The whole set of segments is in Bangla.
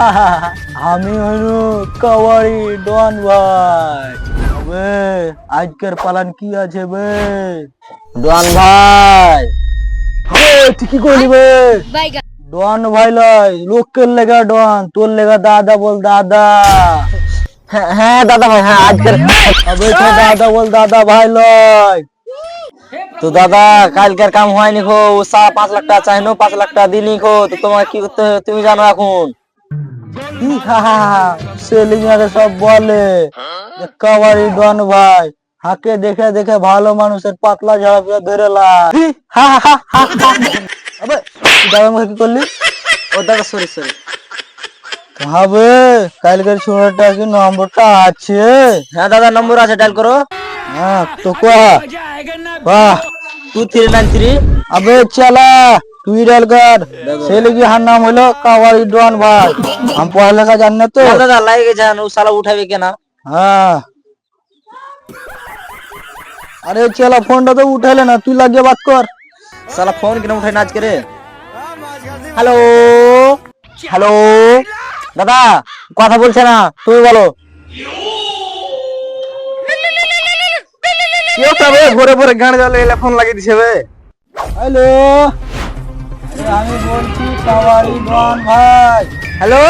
আমি হইনু কাওয়ারি ডন ভাই। বে আজকের পালান কি আছে বে ডন ভাই? তুই কি করলি বে? ডন ভাই লয়, লোকের লেগা ডন, তোর লেগা দাদা বল দাদা। হ্যাঁ দাদা ভাই, হ্যাঁ আজকের তো দাদা বল দাদা ভাই লয়। তো দাদা কালকের কাম হয়নি খো, 5 লাখ টাকা চাইনো, 5 লাখ টাকা দিনি খো। তো তোমার কি করতে হবে তুমি জানো এখন। সেলিংয়ারে সব বলে যে কাওয়ারি ডন ভাই, হাকে দেখে দেখে ভালো মানুষের পাতলা ঝাড়া ধরে লাই। দাদা মুখে কি করলি? ও দাদা সরি সরি। হবে কালকের ছোড়াটা কি নম্বরটা আছে? হ্যাঁ দাদা নম্বর আছে, ডায়াল করো। হ্যাঁ তো কোয়া वाह 2393। अबे चला तू ही डाल कर। सेल की हार नाम হলো কাওয়ারি ডন ভাই। हम पहले का जानने तो দাদা লাগে জান ও শালা উঠাবে কেনা। हाँ अरे चला फोन तो उठा लेना, तू लगे बात कर। শালা ফোন কেন উঠাই না আজকে রে? হ্যালো হ্যালো দাদা কথা বলছে না, তুমি বলো। কেউ তবে ভরে ভরে গান জ্বালে এলে ফোন লাগিয়ে দিছে বে। হ্যালো আমি বলছি কাওয়ারি ডন ভাই। হ্যালো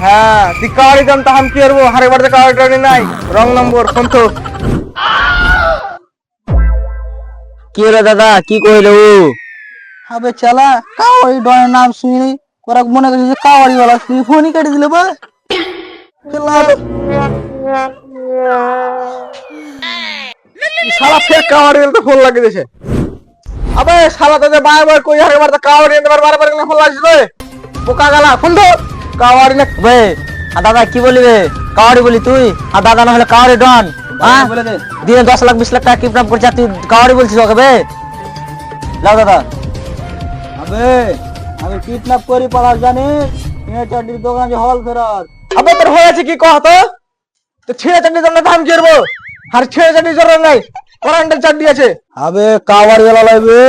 হ্যাঁ তুই কাওয়ারি ডন তো हम কি করবো, হারে বাড়তে কাওয়ারি ডন নাই, রং নম্বর ফোন তো। কি রে দাদা কি কইলো? अबे चला कावड़ी डॉन नाम सुनी कोरा मने करছে कावड़ी वाला তুই ফোনই কেটে দিলে বে। চলা শালা ফের কাওয়াড়ি তো ফোন লাগিয়ে দিয়েছে। আবে শালা তো যে বারবার কই হারে মারতে কাওয়াড়ি এনে বারবার করে ফোন লাগিয়েছিল রে বোকা গালা ফোন তো কাওয়াড়ি না বে। আর দাদা কি বলি বে? কাওয়াড়ি বলি তুই, আর দাদা না হলে কাওয়াড়ি ডন। হ্যাঁ বলে দে দিনে 10 লাখ 20 লাখ টাকা কিডন্যাপ করছিস, তুই কাওয়াড়ি বলছিস ওকে বে? লাও দাদা। अबे আমি কিডন্যাপ করি পালাস জানি ছিঁড়ে চাটির দোকান যে হল ফেরার। আবে তোর হয়েছে কি কহ তো ছিঁড়ে চাটির জন্য দাম কি করবো, আর ছিঁড়ে চাটির জন্য নাই কোরান্ডের চাটি আছে। আবে কাওয়াড়ি वाला লাগবে,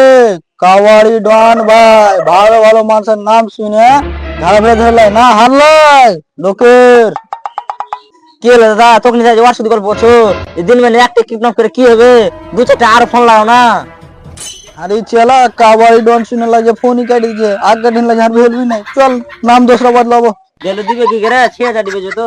কাওয়াড়ি ডন ভাই, ভালো ভালো মানুষের নাম শুনে ধারে ধরলে না হারলাই লোকের। কি হলো দাদা? তোকে নিয়ে যাওয়ার শুধু গল্প করছো, এই দিন মানে একটা কিডন্যাপ করে কি হবে? 2-4টা আর ফোন লাগাও না। अरे चला कावड़ी डॉन सुने लगे फोन ही काट दीजिए आग का दिन लगे हर भेल भी नहीं, चल नाम दूसरा बदलावो। গেলে দিবে কি করে? 6,000 দিবে তো।